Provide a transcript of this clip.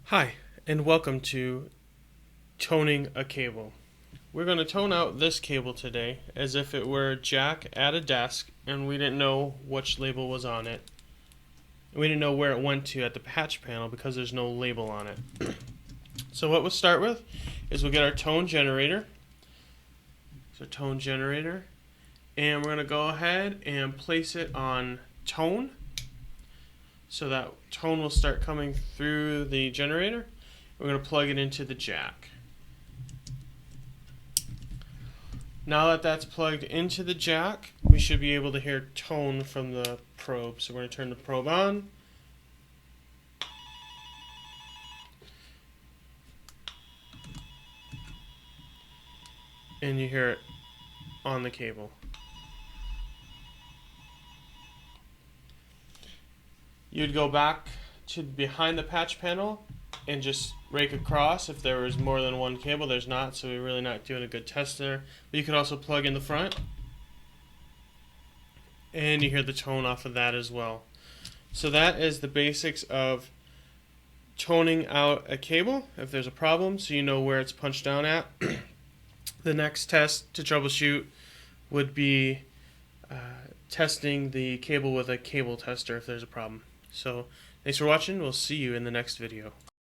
Hi, and welcome to Toning a Cable. We're going to tone out this cable today as if it were a jack at a desk and we didn't know which label was on it. We didn't know where it went to at the patch panel because there's no label on it. So what we'll start with is we'll get our tone generator. So tone generator. And we're going to go ahead and place it on tone. So that tone will start coming through the generator. We're going to plug it into the jack. Now that that's plugged into the jack, we should be able to hear tone from the probe. So we're going to turn the probe on. And you hear it on the cable. You'd go back to behind the patch panel and just rake across if there was more than one cable. There's not, so we're really not doing a good test there. But you could also plug in the front, and you hear the tone off of that as well. So that is the basics of toning out a cable if there's a problem, so you know where it's punched down at. The next test to troubleshoot would be testing the cable with a cable tester if there's a problem. So thanks for watching. We'll see you in the next video.